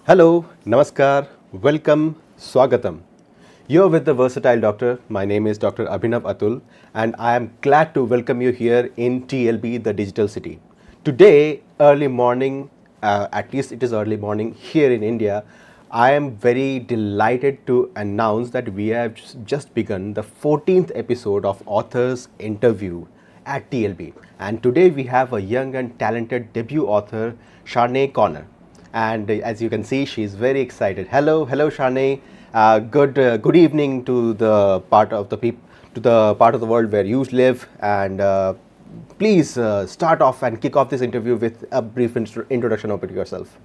Hello, Namaskar, welcome, Swagatam. You're with the Versatile Doctor. My name is Dr. Abhinav Atul, and I am glad to welcome you here in TLB, the digital city. Today, early morning, at least it is early morning here in India, I am very delighted to announce that we have just begun the 14th episode of Authors Interview at TLB. And today we have a young and talented debut author, Charnaye Connor. And as you can see, she's very excited. Hello, Charnaye. Good evening to the part of the to the part of the world where you live. And please start off and kick off this interview with a brief introduction about yourself.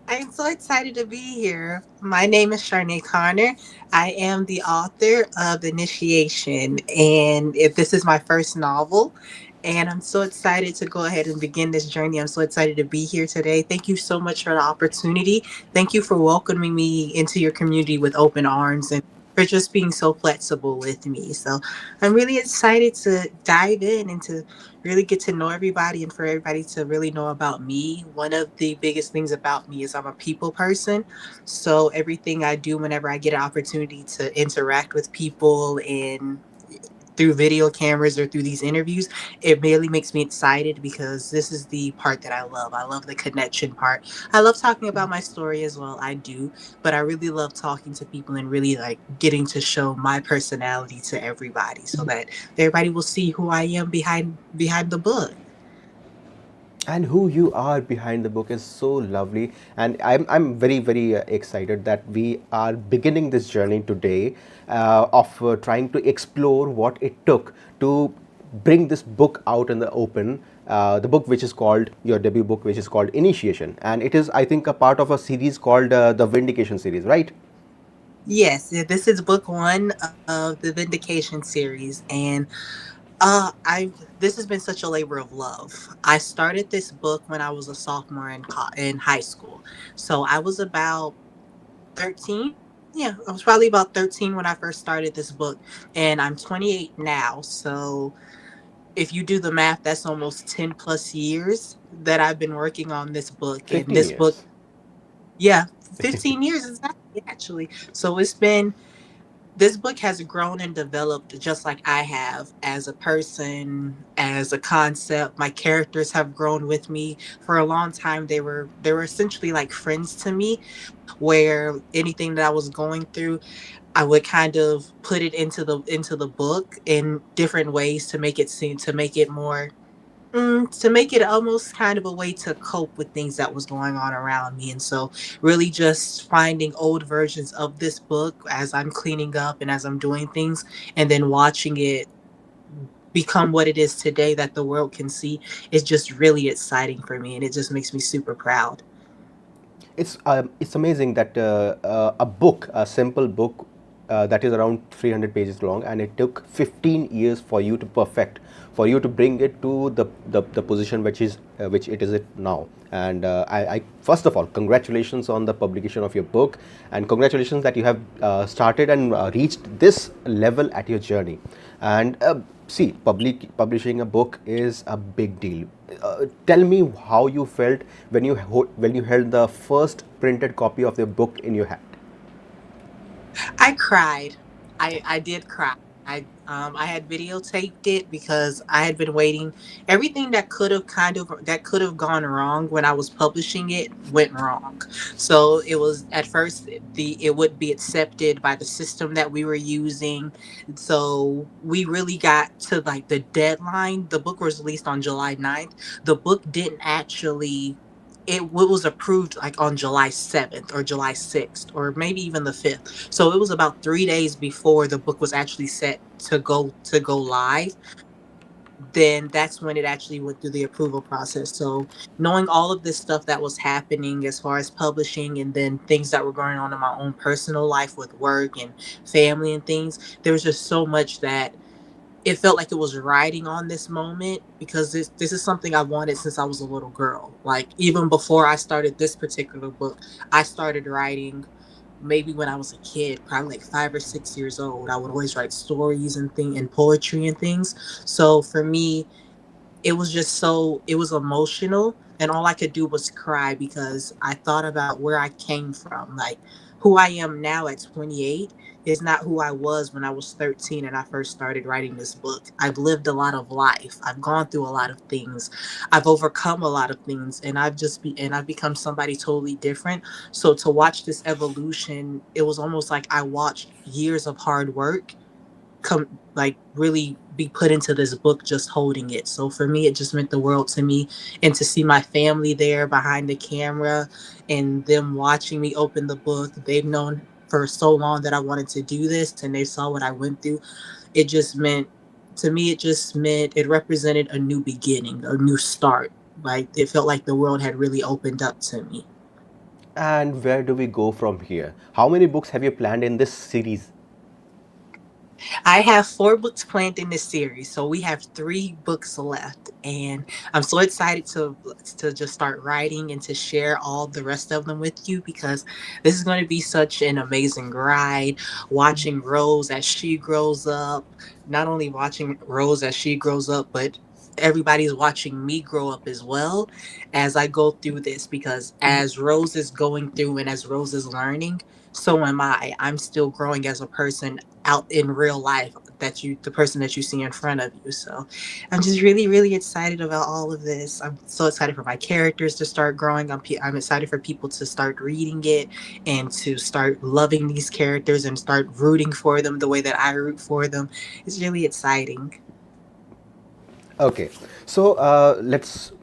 I'm so excited to be here. My name is Charnaye Connor. I am the author of Initiation, and this is my first novel. And I'm so excited to go ahead and begin this journey. I'm so excited to be here today. Thank you so much for the opportunity. Thank you for welcoming me into your community with open arms and for just being so flexible with me. So I'm really excited to dive in and to really get to know everybody and for everybody to really know about me. One of the biggest things about me is I'm a people person. So everything I do whenever I get an opportunity to interact with people and through video cameras or through these interviews, it really makes me excited because this is the part that I love. I love the connection part. I love talking about my story as well. I do, but I really love talking to people and really like getting to show my personality to everybody so that everybody will see who I am behind the book. And who you are behind the book is so lovely, and I'm very excited that we are beginning this journey today of trying to explore what it took to bring this book out in the open, the book which is called your debut book, which is called Initiation, and it is, I think, a part of a series called the Vindication series, right? Yes, yeah, this is book one of the Vindication series, and I this has been such a labor of love. I started this book when I was a sophomore in high school, so I was about 13. Yeah, I was probably about 13 when I first started this book, and I'm 28 now. So if you do the math, that's almost 10 plus years that I've been working on this book, and 15 this book, years. yeah, 15 years exactly actually. So it's been this book has grown and developed just like I have as a person, as a concept. My characters have grown with me. For a long time they were essentially like friends to me, where anything that I was going through, I would kind of put it into the book in different ways to make it seem to make it more to make it almost kind of a way to cope with things that was going on around me. And so, really, just finding old versions of this book as I'm cleaning up and as I'm doing things, and then watching it become what it is today that the world can see is just really exciting for me. And it just makes me super proud. It's amazing that a book, a simple book that is around 300 pages long, and it took 15 years for you to perfect, for you to bring it to the position which it is it now. And I first of all, congratulations on the publication of your book, and congratulations that you have started and reached this level at your journey. And see, publishing a book is a big deal. Tell me how you felt when when you held the first printed copy of the book in your hand. I cried. I did cry. I had videotaped it because I had been waiting. Everything that could have gone wrong when I was publishing it went wrong. So it was at first it would be accepted by the system that we were using. So we really got to like the deadline. The book was released on July 9th. The book didn't actually it was approved like on July 7th or July 6th or maybe even the 5th. So it was about 3 days before the book was actually set to go live. Then that's when it actually went through the approval process. So knowing all of this stuff that was happening as far as publishing and then things that were going on in my own personal life with work and family and things, there was just so much that it felt like it was riding on this moment because this is something I wanted since I was a little girl. Like even before I started this particular book, I started writing maybe when I was a kid, probably like 5 or 6 years old. I would always write stories and poetry and things. So for me, it was emotional. and all I could do was cry because I thought about where I came from. Like, who I am now at 28 is not who I was when I was 13 and I first started writing this book. I've lived a lot of life. I've gone through a lot of things. I've overcome a lot of things, and I've become somebody totally different. So to watch this evolution, it was almost like I watched years of hard work come, like, really be put into this book just holding it. So for me, it just meant the world to me, and to see my family there behind the camera and them watching me open the book. They've known for so long that I wanted to do this, and they saw what I went through. It just meant, to me, it just meant it represented a new beginning, a new start. Like, it felt like the world had really opened up to me. And where do we go from here? How many books have you planned in this series? I have four books planned in this series, so we have three books left, and I'm so excited to just start writing and to share all the rest of them with you, because this is going to be such an amazing ride. Watching Rose as she grows up, not only watching Rose as she grows up, but everybody's watching me grow up as well as I go through this, because as Rose is going through and as Rose is learning, so am I. I'm still growing as a person out in real life, that you the person that you see in front of you. So I'm just really, really excited about all of this. I'm so excited for my characters to start growing. I'm excited for people to start reading it and to start loving these characters and start rooting for them the way that I root for them. It's really exciting. Okay, so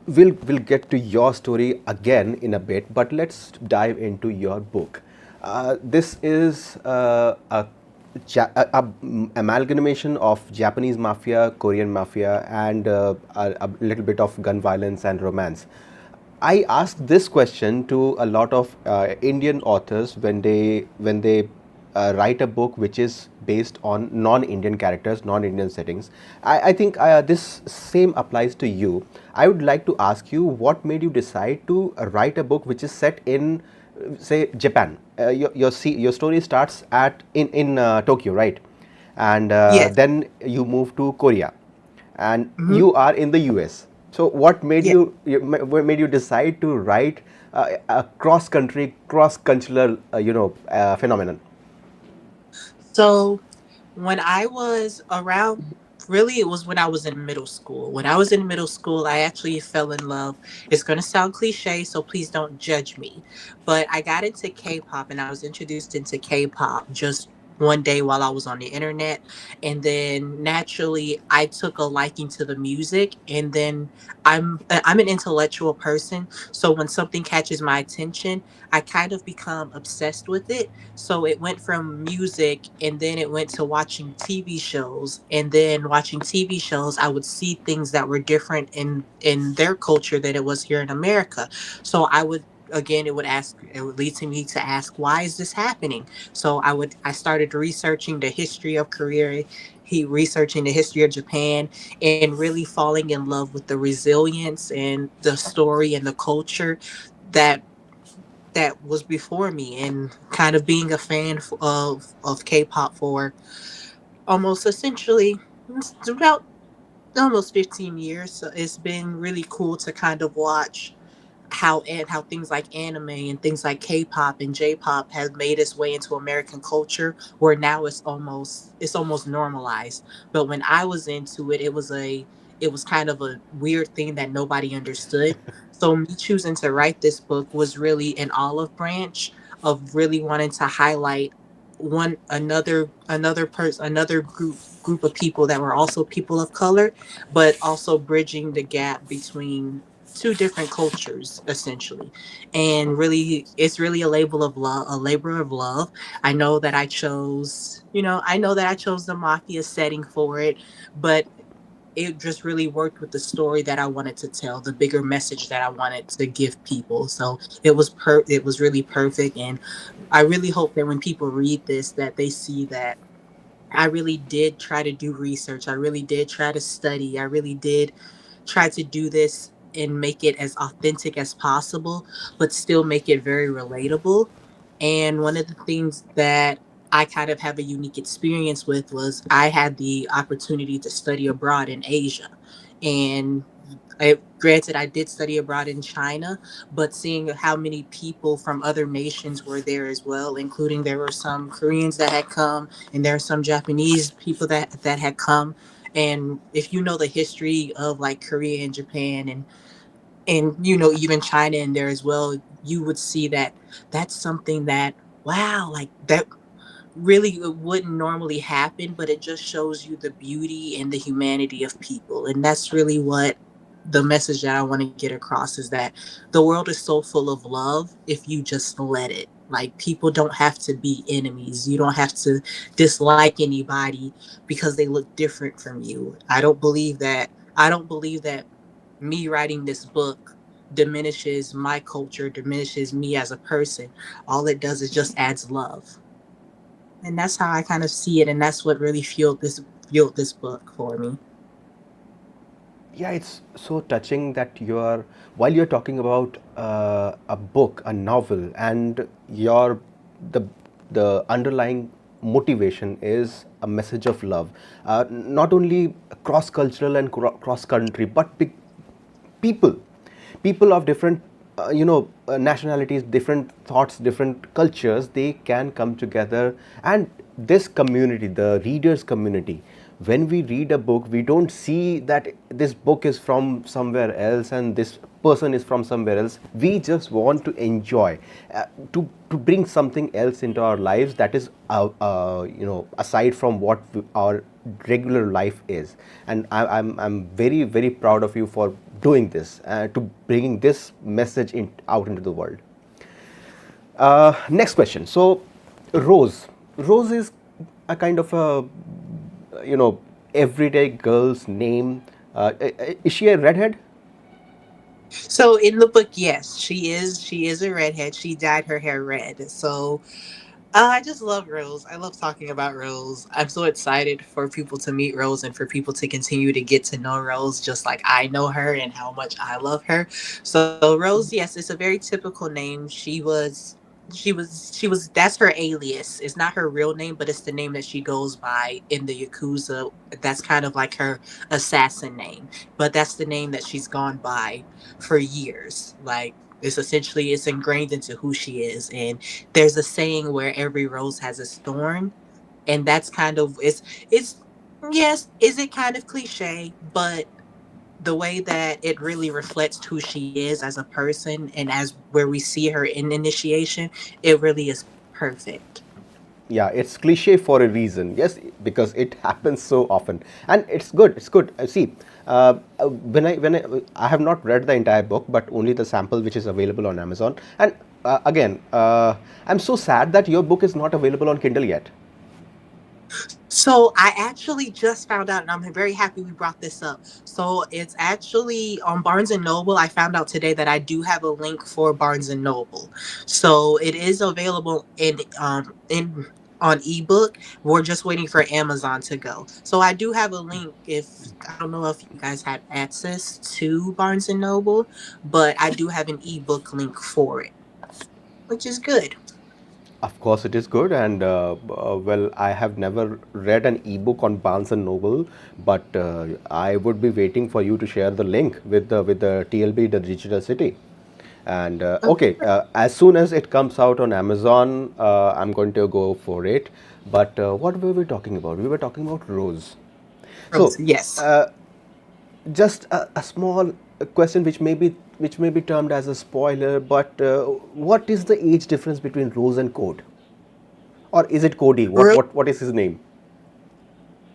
we'll get to your story again in a bit, but let's dive into your book. This is amalgamation of Japanese mafia, Korean mafia, and a little bit of gun violence and romance. I ask this question to a lot of Indian authors when they write a book which is based on non-Indian characters, non-Indian settings. I think this same applies to you. I would like to ask you, what made you decide to write a book which is set in, say, Japan? Your story starts in Tokyo, right? And Yes. then you move to Korea, and Hmm. you are in the US. So what made Yeah. what made you decide to write a cross country, cross cultural phenomenon? So when I was around, really, it was when I was in middle school. When I was in middle school, I actually fell in love. It's going to sound cliche, so please don't judge me. But I got into K pop, and I was introduced into K pop just one day while I was on the internet. And then naturally, I took a liking to the music. And then I'm an intellectual person. So when something catches my attention, I kind of become obsessed with it. So it went from music, and then it went to watching TV shows, and then watching TV shows I would see things that were different in their culture than it was here in America. So I would, again, it would lead to me to ask, why is this happening? So I started researching the history of Korea, researching the history of Japan, and really falling in love with the resilience and the story and the culture that was before me, and kind of being a fan of K-pop for almost, essentially, it's about almost 15 years. So it's been really cool to kind of watch how things like anime and things like K-pop and J-pop have made its way into American culture, where now it's almost normalized. But when I was into it, it was kind of a weird thing that nobody understood. So me choosing to write this book was really an olive branch of really wanting to highlight one another person, another group of people that were also people of color, but also bridging the gap between two different cultures, essentially. And really, it's really a labor of love. I know that I chose the mafia setting for it, but it just really worked with the story that I wanted to tell, the bigger message that I wanted to give people. So it was really perfect. And I really hope that when people read this, that they see that I really did try to do research. I really did try to study. I really did try to do this and make it as authentic as possible, but still make it very relatable. And one of the things that I kind of have a unique experience with was I had the opportunity to study abroad in Asia. And Granted, I did study abroad in China, but seeing how many people from other nations were there as well, including there were some Koreans that had come, and there are some Japanese people that had come. And if you know the history of like Korea and Japan, and even China in there as well, you would see that that's something that, wow, like that really it wouldn't normally happen, but it just shows you the beauty and the humanity of people. And that's really what the message that I want to get across is, that the world is so full of love if you just let it. Like, people don't have to be enemies. You don't have to dislike anybody because they look different from you. I don't believe that me writing this book diminishes my culture, diminishes me as a person. All it does is just adds love. And that's how I kind of see it, and that's what really fueled this book for me. Yeah, it's so touching that while you're talking about a book, a novel, and the the underlying motivation is a message of love, not only cross cultural and cross country, but people people of different nationalities, different thoughts, different cultures, they can come together. And this community, the readers community, when we read a book, we don't see that this book is from somewhere else and this person is from somewhere else. We just want to enjoy, to bring something else into our lives that is aside from what our regular life is. And I'm very, very proud of you for doing this, to bringing this message out into the world. Next question. So, Rose is a kind of a, you know everyday girl's name. Is she a redhead? So in the book, yes, she is a redhead. She dyed her hair red. So I just love Rose. I love talking about Rose. I'm so excited for people to meet Rose and for people to continue to get to know Rose just like I know her and how much I love her. So Rose, yes, it's a very typical name. She was that's her alias. It's not her real name, but it's the name that she goes by in the Yakuza. That's kind of like her assassin name. But that's the name that she's gone by for years. Like, it's ingrained into who she is. And there's a saying where every rose has its thorn, and that's kind of it's yes, is it kind of cliche, but the way that it really reflects who she is as a person and as where we see her in initiation, it really is perfect. Yeah, it's cliche for a reason. Yes, because it happens so often, and it's good. It's good. See, I have not read the entire book, but only the sample which is available on Amazon. And again, I'm so sad that your book is not available on Kindle yet. So I actually just found out, and I'm very happy we brought this up. So it's actually on Barnes and Noble. I found out today that I do have a link for Barnes and Noble, so it is available in on ebook. We're just waiting for Amazon to go. So I do have a link. If I don't know if you guys have access to Barnes and Noble, but I do have an ebook link for it, which is good. Of course, it is good, and well, I have never read an ebook on Barnes and Noble, but I would be waiting for you to share the link with the TLB, the Digital City. And okay, as soon as it comes out on Amazon, I'm going to go for it. But what were we talking about? We were talking about Rose. So, Yes. just a small question which may be termed as a spoiler, but what is the age difference between Rose and Code, or is it Cody? What is his name?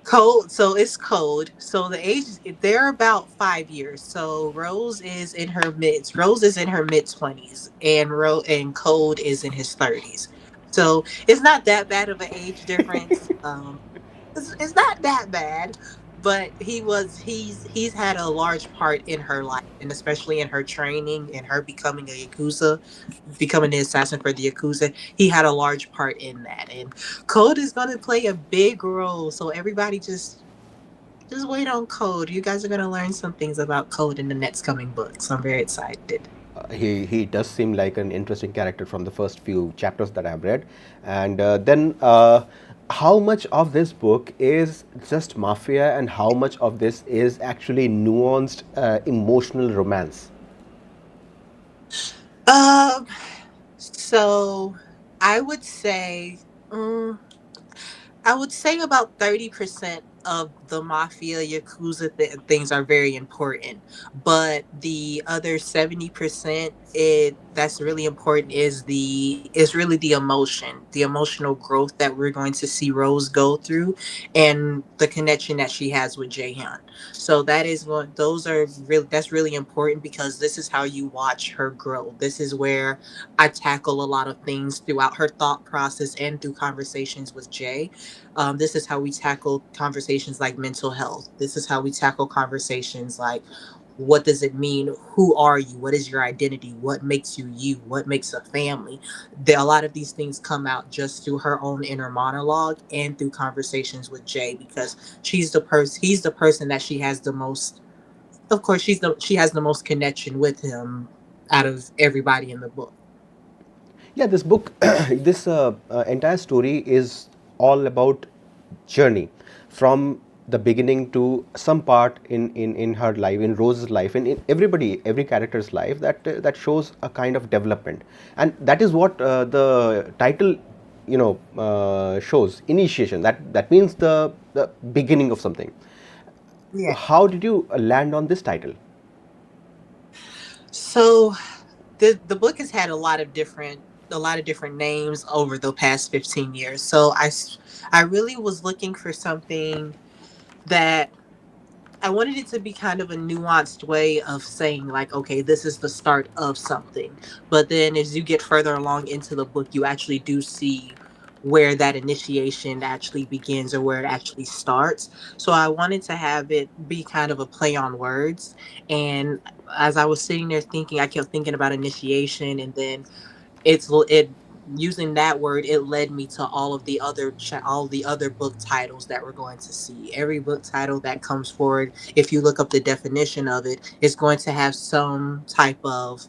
Code, so it's Code. So the age, they're about 5 years. So Rose is in her mid 20s, and Code is in his 30s. So it's not that bad of an age difference. It's not that bad, but he's had a large part in her life, and especially in her training and her becoming the assassin for the Yakuza. He had a large part in that, and Code is going to play a big role. So everybody just wait on Code. You guys are going to learn some things about Code in the next coming book. So I'm very excited. He does seem like an interesting character from the first few chapters that I've read, and then how much of this book is just mafia and how much of this is actually nuanced emotional romance? Um, so I would say, mm, I would say about 30% of the mafia yakuza things are very important, but the other 70%, it that's really important is really the emotional growth that we're going to see Rose go through, and the connection that she has with Jaehyun. So that is what those are really that's really important because this is how you watch her grow. This is where I tackle a lot of things throughout her thought process and through conversations with Jay. This is how we tackle conversations like mental health. This is how we tackle conversations like, what does it mean? Who are you? What is your identity? What makes you you? What makes a family? A lot of these things come out just through her own inner monologue and through conversations with Jay because he's the person that she has the most. Of course, she has the most connection with him out of everybody in the book. Yeah, this book, this entire story is all about journey from the beginning to some part in her life, in Rose's life, in everybody, every character's life that shows a kind of development, and that is what the title, shows initiation. That means the beginning of something. Yeah. How did you land on this title? So the book has had a lot of different names over the past 15 years. So I really was looking for something that I wanted it to be kind of a nuanced way of saying, like, okay, this is the start of something. But then as you get further along into the book, you actually do see where that initiation actually begins or where it actually starts. So I wanted to have it be kind of a play on words. And as I was sitting there thinking, I kept thinking about initiation, and then it using that word, it led me to all the other book titles that we're going to see. Every book title that comes forward, if you look up the definition of it, it's going to have some type of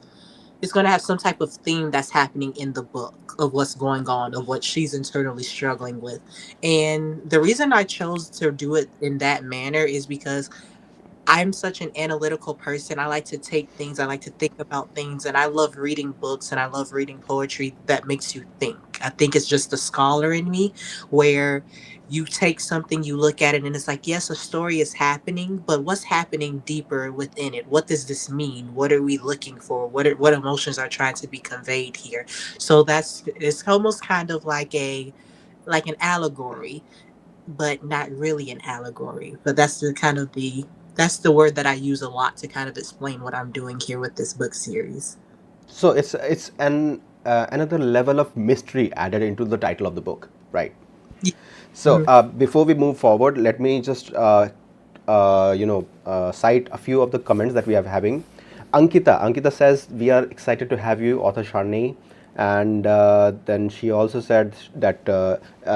theme that's happening in the book of what's going on, of what she's internally struggling with. And the reason I chose to do it in that manner is because I'm such an analytical person. I like to take things, I like to think about things, and I love reading books and I love reading poetry that makes you think. I think it's just the scholar in me where you take something, you look at it, and it's like, yes, a story is happening, but what's happening deeper within it? What does this mean? What are we looking for? What emotions are trying to be conveyed here? So it's almost kind of like an allegory, but not really an allegory. But that's the word that I use a lot to kind of explain what I'm doing here with this book series. So it's an another level of mystery added into the title of the book, right? Yeah. So Mhm. before we move forward, let me just cite a few of the comments that we are having. Ankita says we are excited to have you, author Charnaye, and then she also said that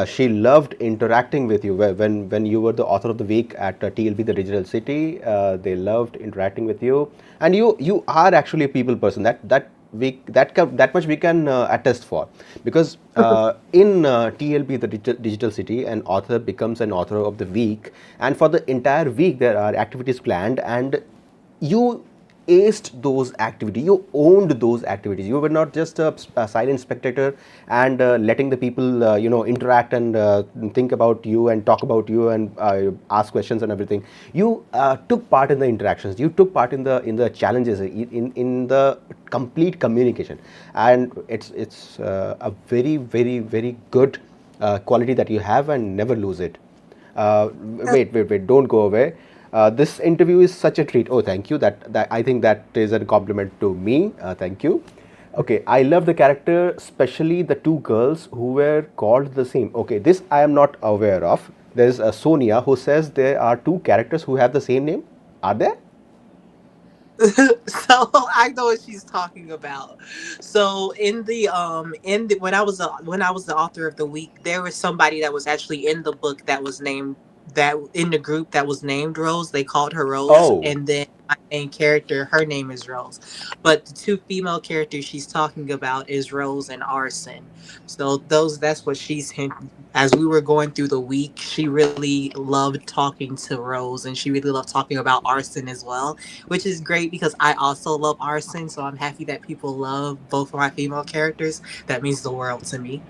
she loved interacting with you when you were the author of the week at TLB, the Digital City. They loved interacting with you, and you are actually a people person. That much we can attest for, because in TLB, the digital city, an author becomes an author of the week, and for the entire week there are activities planned, and you aced those activities, you owned those activities. You were not just a silent spectator and letting the people interact and think about you and talk about you and ask questions and everything. You took part in the interactions, you took part in the challenges, in the complete communication, and it's a very very very good quality that you have, and never lose it. Wait, don't go away. This interview is such a treat. Oh, thank you. That I think that is a compliment to me. Thank you. Okay, I love the character, especially the two girls who were called the same. Okay, this I am not aware of. There's Sonia who says there are two characters who have the same name. Are there? So I know what she's talking about. So when I was the author of the week, there was somebody that was actually in the book that was named that in the group that was named Rose. They called her Rose, Oh, and then my main character, her name is Rose. But the two female characters she's talking about is Rose and Arson. So those that's what she's hinting. As we were going through the week, she really loved talking to Rose, and she really loved talking about Arson as well, which is great because I also love Arson. So I'm happy that people love both of my female characters. That means the world to me.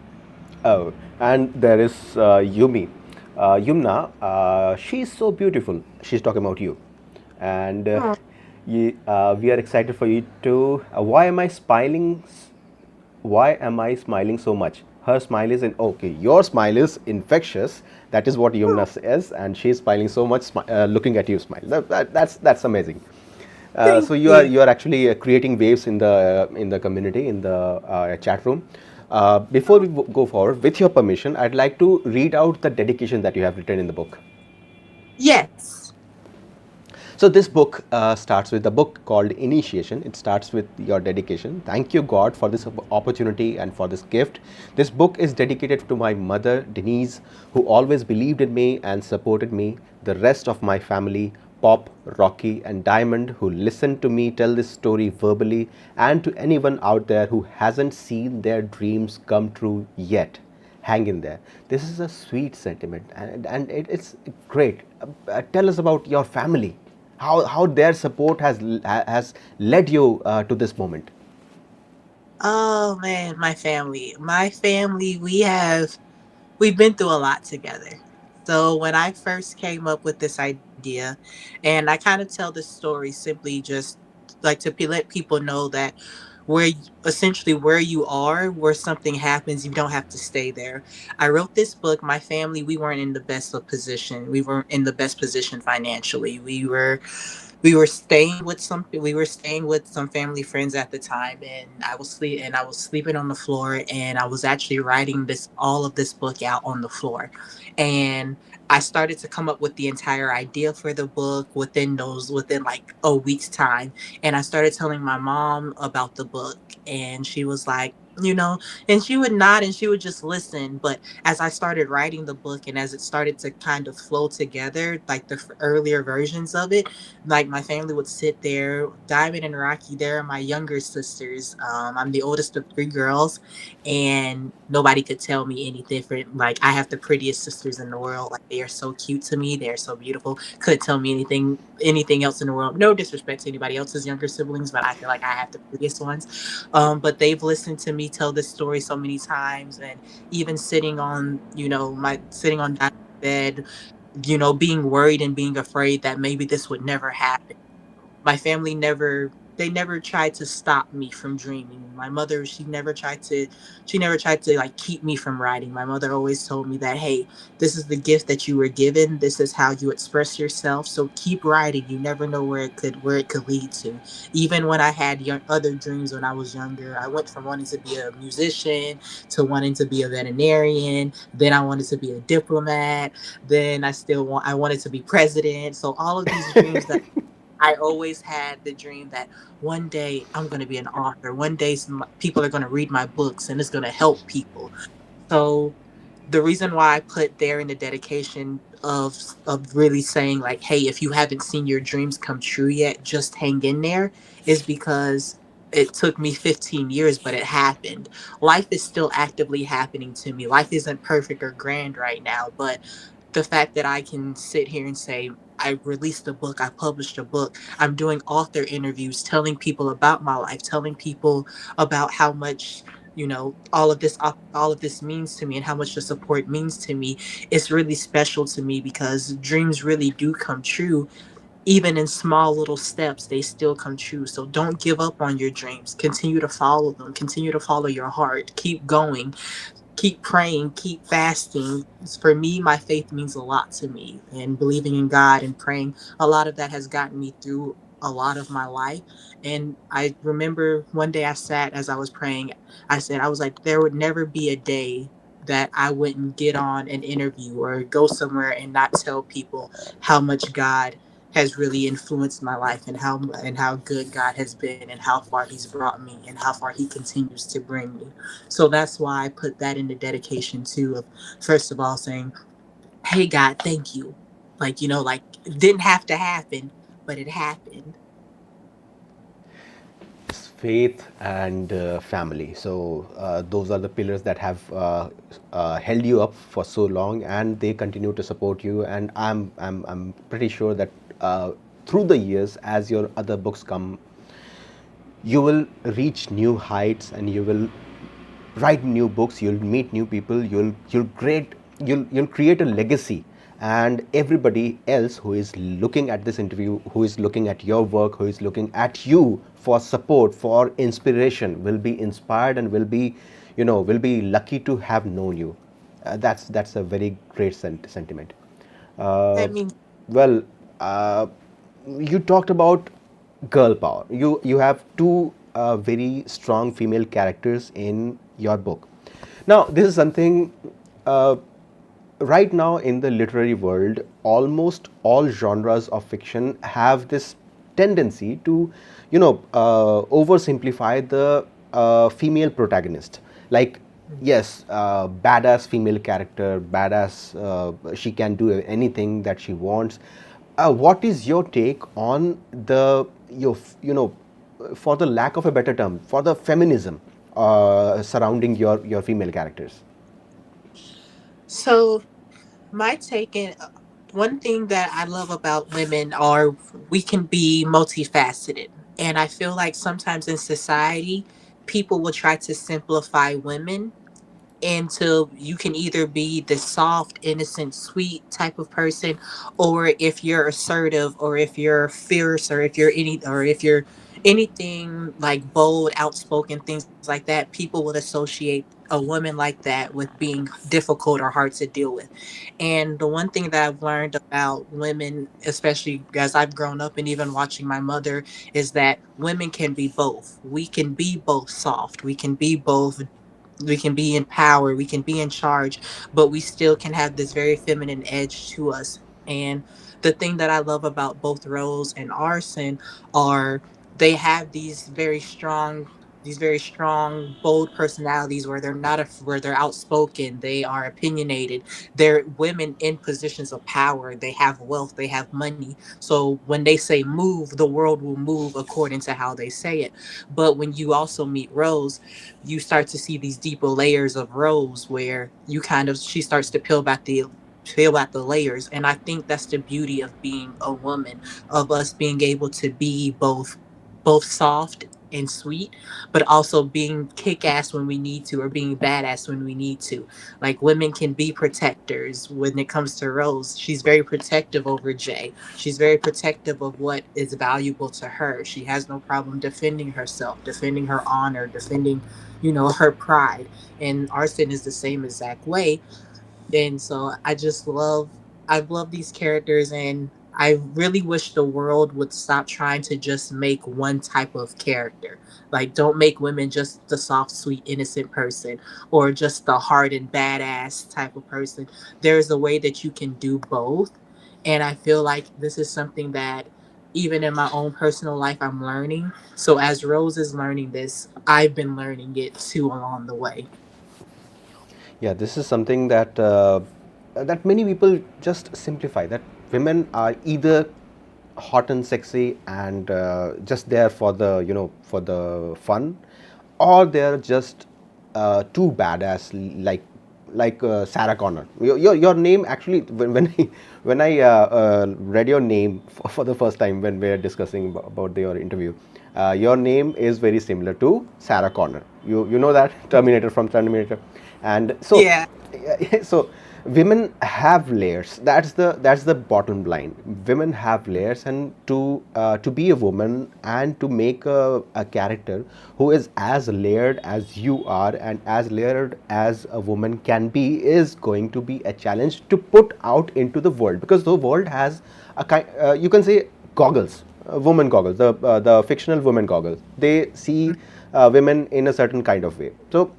oh, and there is Yumi. Yumna, she's so beautiful. She's talking about you. And we are excited for you too. Why am I smiling? Why am I smiling so much? Her smile is okay. Your smile is infectious. That is what Yumna says, and she's smiling so much, looking at you smile. That's amazing. Thank So you. you are actually creating waves in the community in the chat room. Before we go forward, with your permission, I'd like to read out the dedication that you have written in the book. Yes. So this book starts with a book called Initiation. It starts with your dedication. Thank you, God, for this opportunity and for this gift. This book is dedicated to my mother, Denise, who always believed in me and supported me, the rest of my family, Pop, Rocky, and Diamond, who listened to me tell this story verbally, and to anyone out there who hasn't seen their dreams come true yet. Hang in there. This is a sweet sentiment, and it's great. Tell us about your family, how their support has led you to this moment. Oh man, my family. My family, we've been through a lot together. So when I first came up with this idea, and I kind of tell this story simply just like to let people know that essentially where you are, where something happens, you don't have to stay there. I wrote this book. My family, we weren't in the best of position. We weren't in the best position financially. We were staying with some family friends at the time, and I was sleeping on the floor, and I was actually writing this all of this book out on the floor. And I started to come up with the entire idea for the book within like a week's time. And I started telling my mom about the book, and she was like, and she would nod and she would just listen. But as I started writing the book and as it started to kind of flow together, like the earlier versions of it, like my family would sit there. Diamond and Rocky, they're my younger sisters. I'm the oldest of three girls, and nobody could tell me any different. Like I have the prettiest sisters in the world. Like they are so cute to me. They are so beautiful. Couldn't tell me anything else in the world. No disrespect to anybody else's younger siblings, but I feel like I have the prettiest ones. But they've listened to me tell this story so many times, and even sitting on Diamond's bed, being worried and being afraid that maybe this would never happen. My family never tried to stop me from dreaming. My mother, she never tried to like keep me from writing. My mother always told me that, hey, this is the gift that you were given. This is how you express yourself. So keep writing. You never know where it could lead to. Even when I had other dreams when I was younger, I went from wanting to be a musician to wanting to be a veterinarian. Then I wanted to be a diplomat. Then I wanted to be president. So all of these dreams that I always had the dream that one day I'm going to be an author. One day people are going to read my books and it's going to help people. So the reason why I put there in the dedication of really saying like, hey, if you haven't seen your dreams come true yet, just hang in there, is because it took me 15 years, but it happened. Life is still actively happening to me. Life isn't perfect or grand right now, but the fact that I can sit here and say, I released a book, I published a book, I'm doing author interviews, telling people about my life, telling people about how much all of this means to me and how much the support means to me. It's really special to me because dreams really do come true. Even in small little steps, they still come true. So don't give up on your dreams. Continue to follow them. Continue to follow your heart. Keep going, keep praying, keep fasting. For me, my faith means a lot to me, and believing in God and praying, a lot of that has gotten me through a lot of my life. And I remember one day I sat as I was praying, I was like, there would never be a day that I wouldn't get on an interview or go somewhere and not tell people how much God has really influenced my life, and how good God has been, and how far he's brought me and how far he continues to bring me. So that's why I put that in the dedication too, of first of all saying, hey God, thank you. Like, like it didn't have to happen, but it happened. Faith and family. So those are the pillars that have held you up for so long, and they continue to support you. And I'm pretty sure that through the years, as your other books come, you will reach new heights, and you will write new books, you'll meet new people, you'll create a legacy, and everybody else who is looking at this interview, who is looking at your work, who is looking at you for support, for inspiration, will be inspired and will be lucky to have known you. That's a very great sentiment. uh, That means well, uh, you talked about girl power. You have two very strong female characters in your book. Now, this is something uh, right now in the literary world, almost all genres of fiction have this tendency to, oversimplify the female protagonist. Like, yes, badass female character, badass, she can do anything that she wants. What is your take on for the lack of a better term, for the feminism surrounding your female characters? so my take in one thing that I love about women are we can be multifaceted. And I feel like sometimes in society, people will try to simplify women until you can either be the soft, innocent, sweet type of person, or if you're assertive, or if you're fierce, or if you're anything like bold, outspoken, things like that, people would associate a woman like that with being difficult or hard to deal with. And the one thing that I've learned about women, especially as I've grown up and even watching my mother, is that women can be both. We can be both soft. We can be in power, we can be in charge, but we still can have this very feminine edge to us. And the thing that I love about both Rose and Arson are they have these very strong, bold personalities where where they're outspoken, they are opinionated, they're women in positions of power, they have wealth, they have money. So when they say move, the world will move according to how they say it. But when you also meet Rose, you start to see these deeper layers of Rose where she starts to peel back the layers. And I think that's the beauty of being a woman, of us being able to be both soft and sweet, but also being kick ass when we need to, or being badass when we need to. Like women can be protectors. When it comes to Rose, she's very protective over Jay. She's very protective of what is valuable to her. She has no problem defending herself, defending her honor, defending, her pride. And Arson is the same exact way. And so I love these characters, and I really wish the world would stop trying to just make one type of character. Like don't make women just the soft, sweet, innocent person, or just the hard and badass type of person. There's a way that you can do both. And I feel like this is something that even in my own personal life I'm learning. So as Rose is learning this, I've been learning it too along the way. Yeah, this is something that many people just simplify. That women are either hot and sexy and just there for the for the fun, or they're just too badass, like Sarah Connor. Your name actually, when I read your name for the first time when we were discussing about your interview, your name is very similar to Sarah Connor. You know that Terminator, from Terminator. And so Yeah. so women have layers. That's the bottom line. Women have layers, and to be a woman and to make a character who is as layered as you are and as layered as a woman can be is going to be a challenge to put out into the world, because the world has a kind, you can say, goggles, woman goggles, the fictional women goggles. They see women in a certain kind of way. So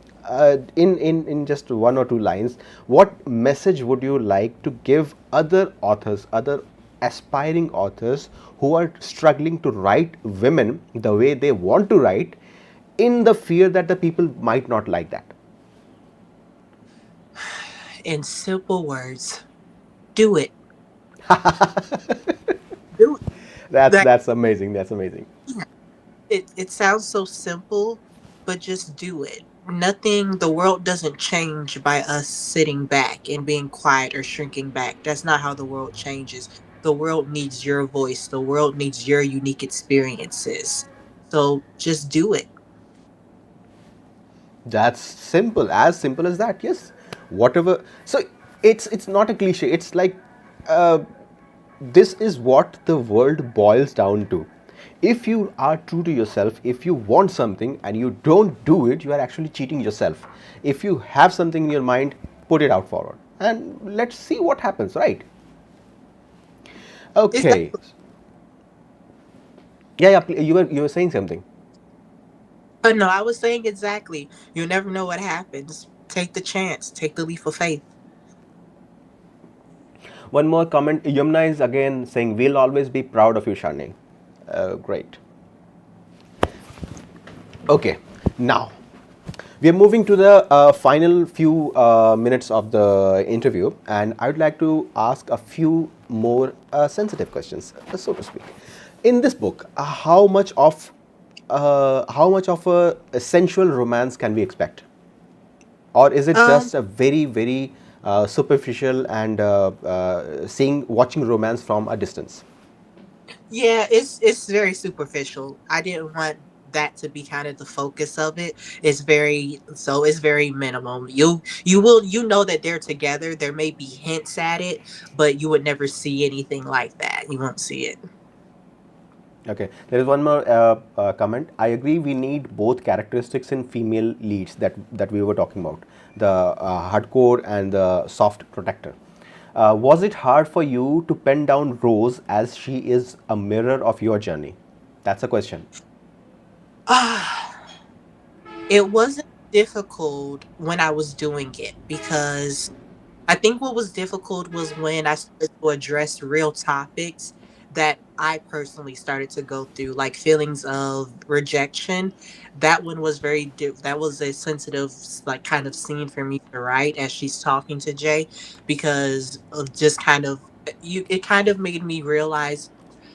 in just one or two lines, what message would you like to give other authors, other aspiring authors who are struggling to write women the way they want to write, in the fear that the people might not like that? In simple words, do it. Do that. That's amazing. That's amazing. It sounds so simple, but just do it. Nothing, the world doesn't change by us sitting back and being quiet or shrinking back. That's not how the world changes. The world needs your voice. The world needs your unique experiences. So just do it. That's simple, as simple as that. Yes, whatever. So it's not a cliche. It's like uh, this is what the world boils down to. If you are true to yourself, if you want something and you don't do it, you are actually cheating yourself. If you have something in your mind, put it out forward and let's see what happens, right? Okay. Exactly. Yeah, yeah. You were saying something. But no, I was saying exactly. You never know what happens. Take the chance. Take the leap of faith. One more comment. Yumna is again saying, "We'll always be proud of you, Charnaye." Great. Okay, now we are moving to the final few minutes of the interview, and I would like to ask a few more sensitive questions, so to speak. In this book, how much of a sensual romance can we expect, or is it Um, just a very superficial and seeing watching romance from a distance? Yeah, it's very superficial. I didn't want that to be kind of the focus of it. It's very minimum. You know that they're together. There may be hints at it, but you would never see anything like that. You won't see it. Okay, there is one more comment. I agree. We need both characteristics in female leads that we were talking about, the hardcore and the soft protector. Was it hard for you to pen down Rose as she is a mirror of your journey? That's a question. Ah, it wasn't difficult when I was doing it because I think what was difficult was when I started to address real topics that I personally started to go through, like feelings of rejection. That one was that was a sensitive, like, kind of scene for me to write as she's talking to Jay, because of just kind of it kind of made me realize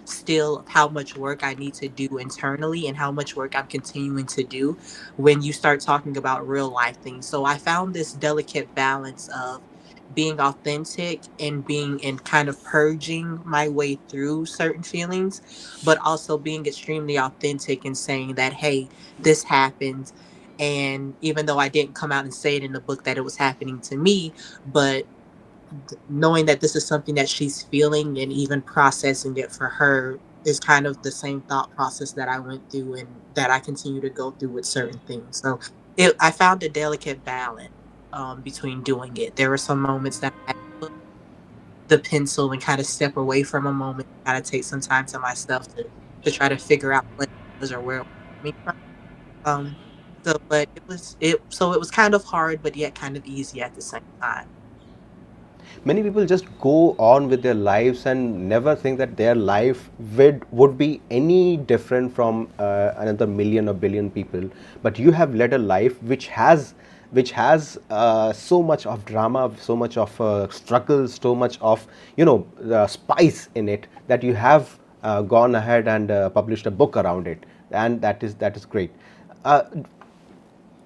still how much work I need to do internally and how much work I'm continuing to do when you start talking about real life things. So I found this delicate balance of being authentic and being and kind of purging my way through certain feelings, but also being extremely authentic and saying that, hey, this happened. And even though I didn't come out and say it in the book that it was happening to me, but knowing that this is something that she's feeling and even processing it for her is kind of the same thought process that I went through and that I continue to go through with certain things. So I found a delicate balance between doing it. There were some moments that I put the pencil and kind of step away from a moment, kind of take some time to myself to try to figure out what it was or where it was coming from. Um, so it was kind of hard, but yet kind of easy at the same time. Many people just go on with their lives and never think that their life would be any different from another million or billion people. But you have led a life which has so much of drama, so much of struggle, so much of spice in it, that you have gone ahead and published a book around it, and that is great. uh,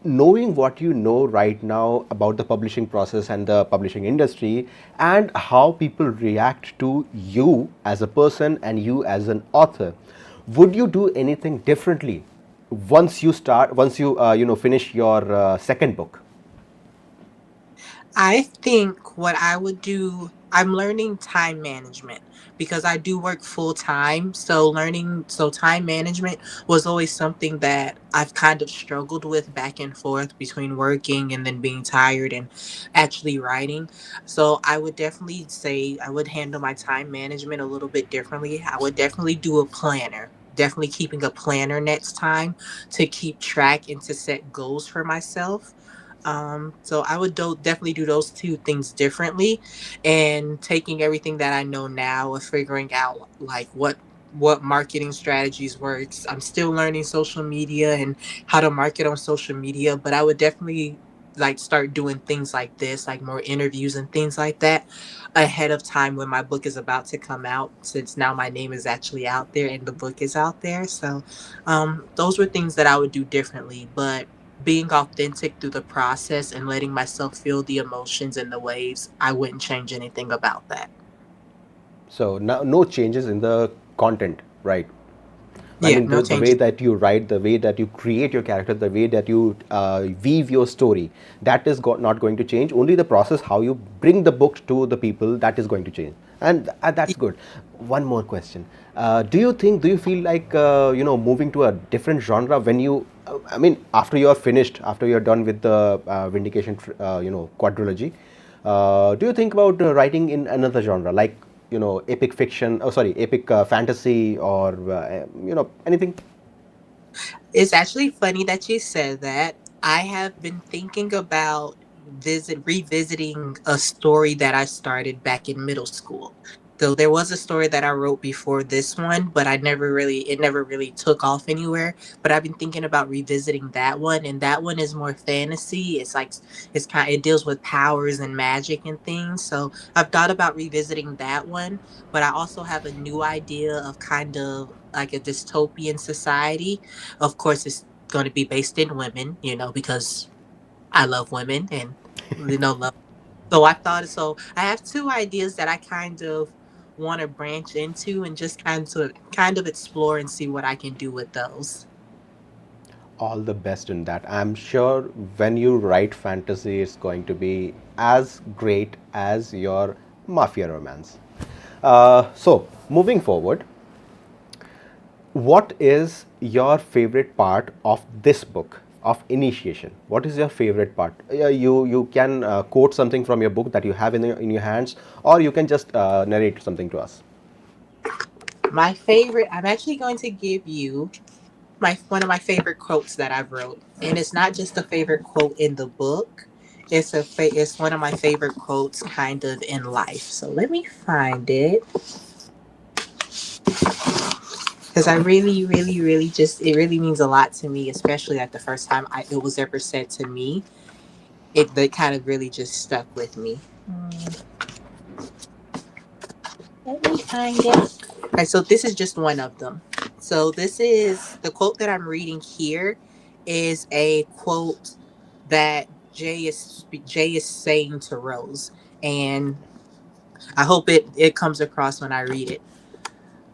Knowing what you know right now about the publishing process and the publishing industry, and how people react to you as a person and you as an author, would you do anything differently once you finish your second book? I think what I would do, I'm learning time management because I do work full time. So time management was always something that I've kind of struggled with back and forth between working and then being tired and actually writing. So I would definitely say I would handle my time management a little bit differently. I would definitely do a planner. Definitely keeping a planner next time to keep track and to set goals for myself. So I would definitely do those two things differently, and taking everything that I know now of figuring out like what marketing strategies works. I'm still learning social media and how to market on social media, but I would definitely like start doing things like this, like more interviews and things like that, ahead of time when my book is about to come out, since now my name is actually out there and the book is out there. So those were things that I would do differently, but being authentic through the process and letting myself feel the emotions and the waves, I wouldn't change anything about that. So no changes in the content, right? I Yeah, mean, no the way changes. that you write, the way that you create your character, the way that you weave your story, that is not going to change. Only the process, how you bring the book to the people, that is going to change. And that's good. One more question. Do you feel like, moving to a different genre when you, I mean, after you're finished, after you're done with the Vindication, quadrilogy, do you think about writing in another genre, like, epic fiction, oh sorry, epic fantasy, or anything? It's actually funny that you said that. I have been thinking about revisiting a story that I started back in middle school. So there was a story that I wrote before this one, but it never really took off anywhere. But I've been thinking about revisiting that one, and that one is more fantasy. It deals with powers and magic and things. So I've thought about revisiting that one, but I also have a new idea of kind of like a dystopian society. Of course, it's going to be based in women, because I love women and love. So I have two ideas that I kind of want to branch into and just kind of explore and see what I can do with those. All the best in that. I'm sure when you write fantasy, it's going to be as great as your mafia romance. So, moving forward, what is your favorite part of this book of initiation? What is your favorite part? You can quote something from your book that you have in your hands, or you can just narrate something to us. My favorite, I'm actually going to give you my one of my favorite quotes that I've wrote, and it's not just a favorite quote in the book. It's one of my favorite quotes, kind of in life. So let me find it, because I really, really, really just it really means a lot to me, especially like the first time it was ever said to me. It That kind of really just stuck with me. Let me find it. Okay, so this is just one of them. So this is the quote that I'm reading here is a quote that Jay is saying to Rose, and I hope it comes across when I read it.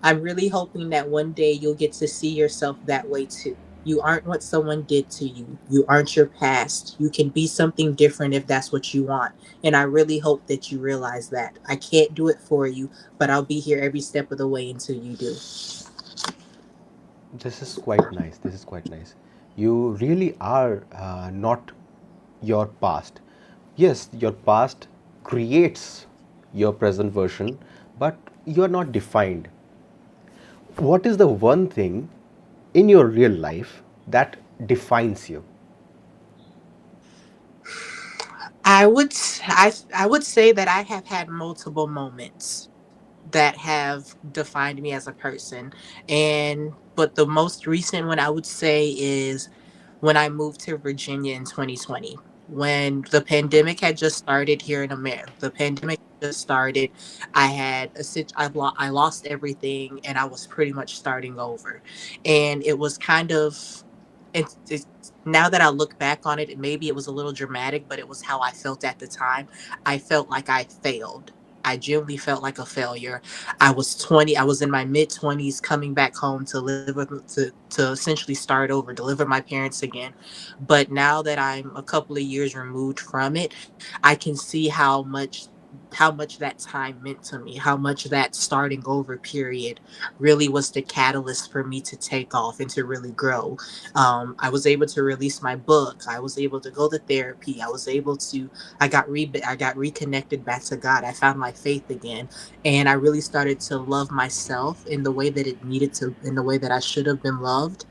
I'm really hoping that one day you'll get to see yourself that way too. You aren't what someone did to you. You aren't your past. You can be something different if that's what you want. And I really hope that you realize that. I can't do it for you, but I'll be here every step of the way until you do. This is quite nice. This is quite nice. You really are not your past. Yes, your past creates your present version, but you are not defined. What is the one thing in your real life that defines you? I would say that I have had multiple moments that have defined me as a person. And but the most recent one I would say is when I moved to Virginia in 2020. When the pandemic had just started here in America, the pandemic just started. I lost everything, and I was pretty much starting over. And it was kind of, it's now that I look back on it, maybe it was a little dramatic, but it was how I felt at the time. I felt like I failed. I genuinely felt like a failure. I was 20. I was in my mid 20s, coming back home to live to essentially start over, to live with my parents again. But now that I'm a couple of years removed from it, I can see how much that time meant to me, how much that starting over period really was the catalyst for me to take off and to really grow. I was able to release my book. I was able to go to therapy. I got reconnected back to God. I found my faith again, and I really started to love myself in the way that it needed to, in the way that I should have been loved.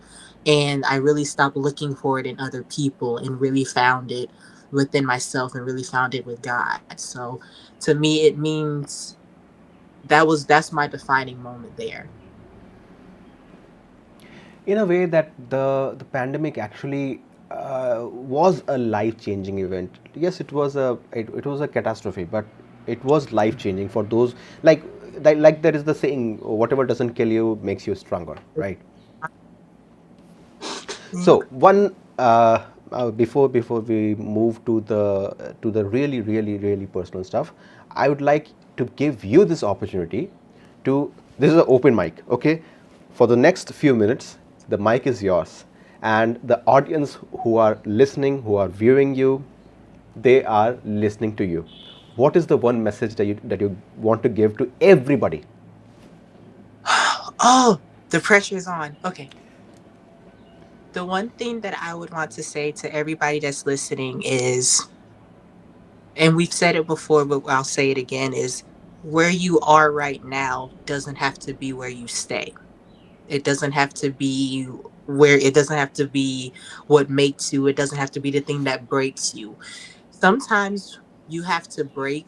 And I really stopped looking for it in other people and really found it within myself and really found it with God. So to me, it means that's my defining moment there. In a way that the pandemic actually was a life-changing event. Yes, it was a catastrophe, but it was life-changing for those like like there is the saying, whatever doesn't kill you makes you stronger, right? Yeah. So one before we move to the really personal stuff, I would like to give you this opportunity to. This is an open mic, okay? For the next few minutes, the mic is yours, and the audience who are listening, who are viewing you, they are listening to you. What is the one message that you want to give to everybody? Oh, the pressure is on. Okay. The one thing that I would want to say to everybody that's listening is, and we've said it before, but I'll say it again, is where you are right now doesn't have to be where you stay. It doesn't have to be where it doesn't have to be what makes you. It doesn't have to be the thing that breaks you. Sometimes you have to break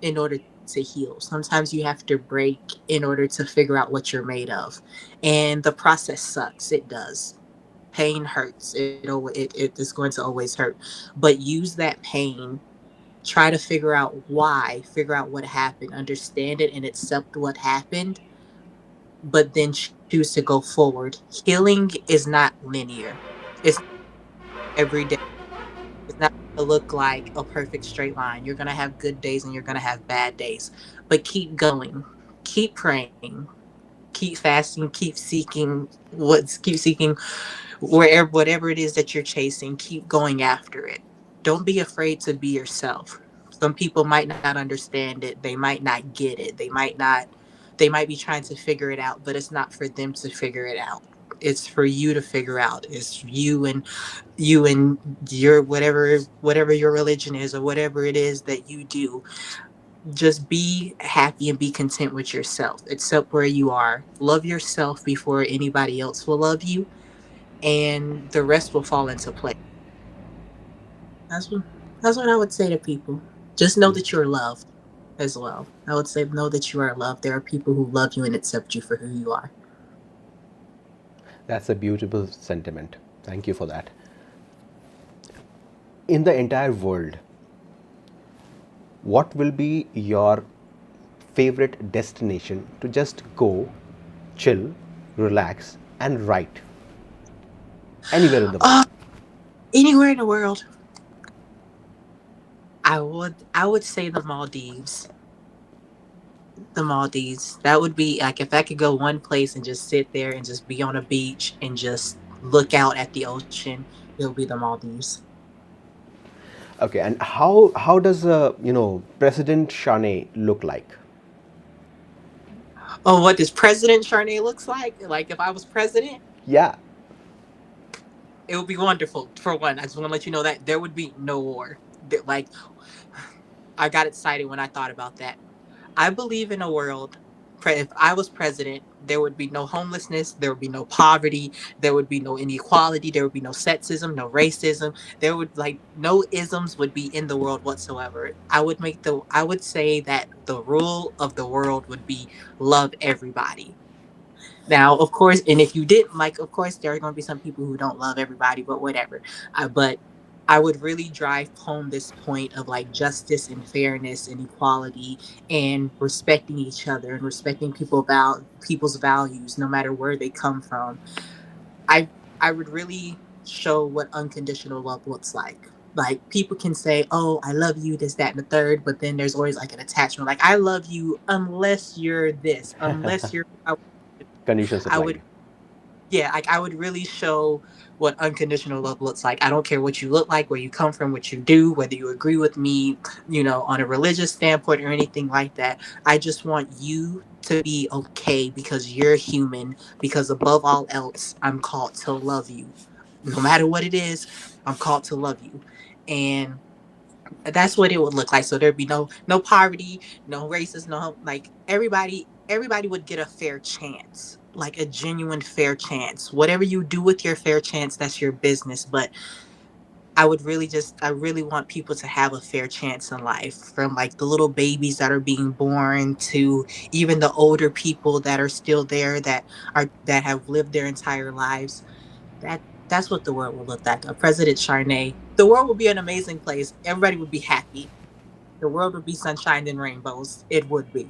in order to heal. Sometimes you have to break in order to figure out what you're made of. And the process sucks. It does. Pain hurts. It is going to always hurt. But use that pain, try to figure out why, figure out what happened, understand it and accept what happened, but then choose to go forward. Healing is not linear. It's every day. It's not going to look like a perfect straight line. You're going to have good days and you're going to have bad days. But keep going. Keep praying. Keep fasting. Keep seeking wherever whatever it is that you're chasing, keep going after it. Don't be afraid to be yourself. Some people might not understand it, they might not get it, they might be trying to figure it out, but it's not for them to figure it out. It's for you to figure out. It's you and your whatever your religion is or whatever it is that you do. Just be happy and be content with yourself. Accept where you are. Love yourself before anybody else will love you, and the rest will fall into place. That's what that's what I would say to people. Just know that you're loved as well. I would say know that you are loved. There are people who love you and accept you for who you are. That's a beautiful sentiment. Thank you for that. In the entire world, what will be your favorite destination to just go, chill, relax, and write anywhere in the world? Uh, Anywhere in the world, I would say the Maldives. The Maldives. That would be like if I could go one place and just sit there and just be on a beach and just look out at the ocean, it would be the Maldives. Okay, and how does President Charnaye look like? Oh, what does President Charnay looks like? Like if I was president, Yeah. it would be wonderful. For one, I just want to let you know that there would be no war. Like I got excited when I thought about that. I believe in a world. If I was president, there would be no homelessness, there would be no poverty, there would be no inequality, there would be no sexism, no racism. There would like no isms would be in the world whatsoever. I would say that the rule of the world would be love everybody. Now, of course, and if you didn't like, of course, there are going to be some people who don't love everybody, but whatever. But I would really drive home this point of like justice and fairness and equality and respecting each other and respecting people's values, no matter where they come from. I I would really show what unconditional love looks like. Like people can say, "Oh, I love you," this, that, and the third, but then there's always like an attachment. Like I love you unless you're this, unless you're. Conditions I applied. would yeah, like I would really show what unconditional love looks like. I don't care what you look like, where you come from, what you do, whether you agree with me, on a religious standpoint or anything like that. I just want you to be okay because you're human, because above all else, I'm called to love you. No matter what it is, I'm called to love you. And that's what it would look like. So there'd be no poverty, no racism, no like everybody would get a fair chance, like a genuine fair chance. Whatever you do with your fair chance, that's your business. But I really want people to have a fair chance in life, from like the little babies that are being born to even the older people that are still there that have lived their entire lives. That's what the world will look like. A President Charnaye. The world would be an amazing place. Everybody would be happy. The world would be sunshine and rainbows. It would be.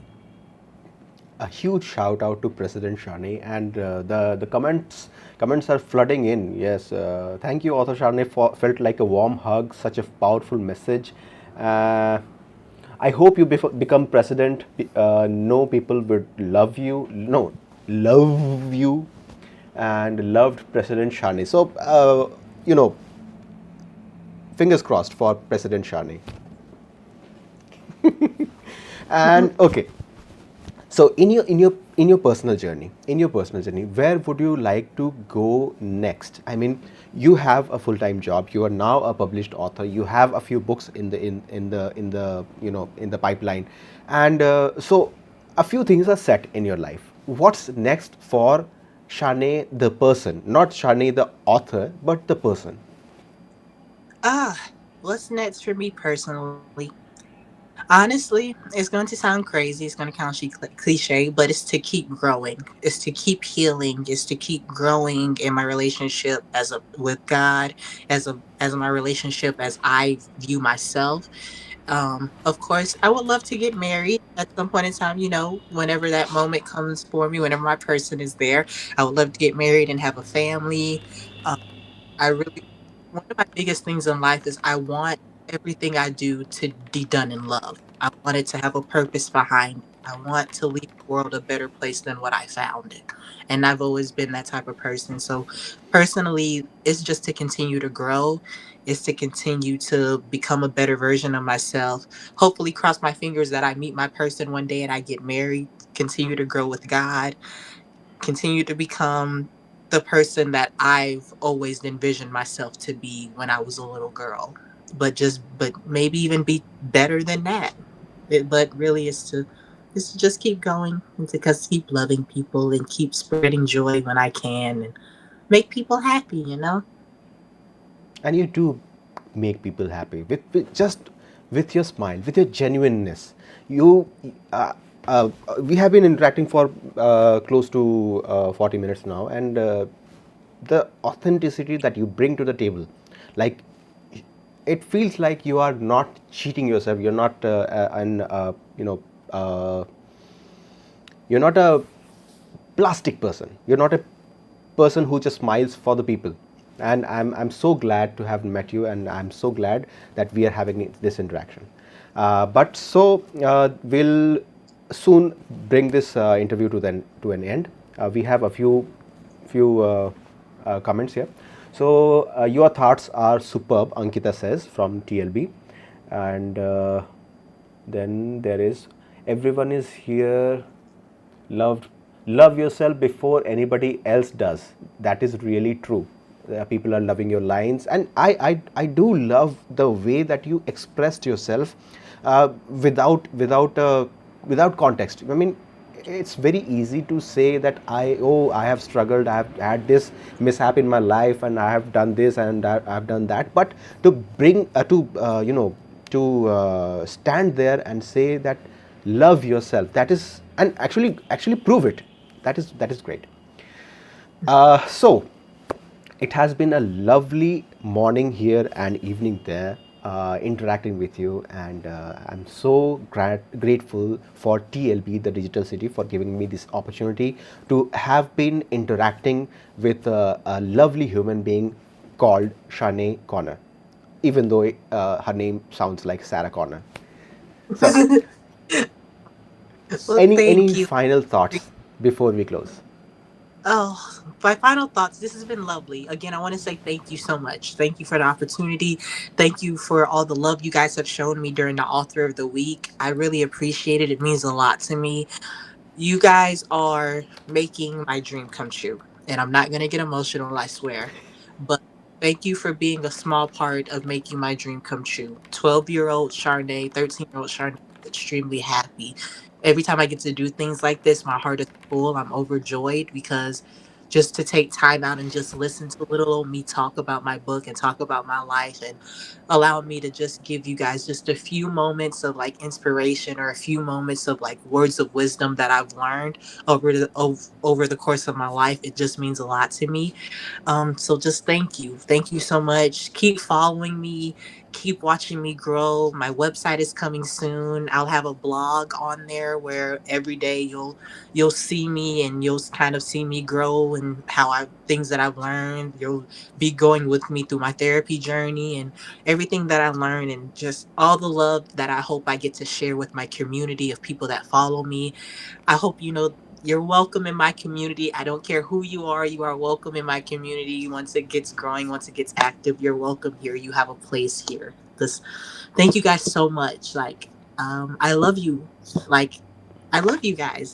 A huge shout out to President Shani, and the comments are flooding in. Yes, thank you, Author Shani. Felt like a warm hug, such a powerful message. Uh, I hope you become president. No people would love you. No, love you, and loved President Shani. So fingers crossed for President Shani. And okay, so in your personal journey, where would you like to go next? I mean, you have a full-time job. You are now a published author. You have a few books in the pipeline, and so a few things are set in your life. What's next for Shane the person, not Shane the author, but the person? What's next for me personally? Honestly, it's going to sound crazy. It's going to sound cliche, but it's to keep growing. It's to keep healing. It's to keep growing in my relationship with God, as my relationship as I view myself. Of course, I would love to get married at some point in time. Whenever that moment comes for me, whenever my person is there, I would love to get married and have a family. Um, I really One of my biggest things in life is I want everything I do to be done in love. I want it to have a purpose behind it. I want to leave the world a better place than what I found it. And I've always been that type of person. So personally, it's just to continue to grow. It's to continue to become a better version of myself. Hopefully cross my fingers that I meet my person one day and I get married. Continue to grow with God, continue to become the person that I've always envisioned myself to be when I was a little girl. But maybe even be better than that. But really is to just keep going and to just keep loving people and keep spreading joy when I can and make people happy. And you do make people happy with just with your smile, with your genuineness. You uh, we have been interacting for close to 40 minutes now, and the authenticity that you bring to the table, like, it feels like you are not cheating yourself. You're not an uh, you're not a plastic person. You're not a person who just smiles for the people. And I'm so glad to have met you, and I'm so glad that we are having this interaction. But so we'll soon bring this interview to an end. We have a few comments here. So your thoughts are superb, Ankita says from TLB, and then there is, everyone is here loved. Love yourself before anybody else does. That is really true. People are loving your lines, and I do love the way that you expressed yourself without context. I mean, it's very easy to say that I have struggled, I have had this mishap in my life, and I have done this and I've done that. But to bring to stand there and say that love yourself, that is, and actually prove it, that is great. So it has been a lovely morning here and evening there, interacting with you, and I'm so grateful for TLB, the Digital City, for giving me this opportunity to have been interacting with a lovely human being called Shanae Connor, even though her name sounds like Sarah Connor. So, Well, any thank you. final thoughts before we close? Oh, my final thoughts. This has been lovely. Again, I want to say thank you so much. Thank you for the opportunity. Thank you for all the love you guys have shown me during the Author of the Week. I really appreciate it. It means a lot to me. You guys are making my dream come true. And I'm not going to get emotional, I swear. But thank you for being a small part of making my dream come true. 12-year-old Charnaye, 13-year-old Charnaye, extremely happy. Every time I get to do things like this, my heart is full. I'm overjoyed because just to take time out and just listen to little old me talk about my book and talk about my life, and allow me to just give you guys just a few moments of like inspiration, or a few moments of like words of wisdom that I've learned over the course of my life. It just means a lot to me. So just thank you. Thank you so much. Keep following me. Keep watching me grow. My website is coming soon. I'll have a blog on there where every day you'll see me, and you'll kind of see me grow and how I things that I've learned. You'll be going with me through my therapy journey and everything that I learned, and just all the love that I hope I get to share with my community of people that follow me. I hope you know you're welcome in my community. I don't care who you are welcome in my community. Once it gets growing, once it gets active, you're welcome here. You have a place here. This Thank you guys so much. I love you. Like I love you guys.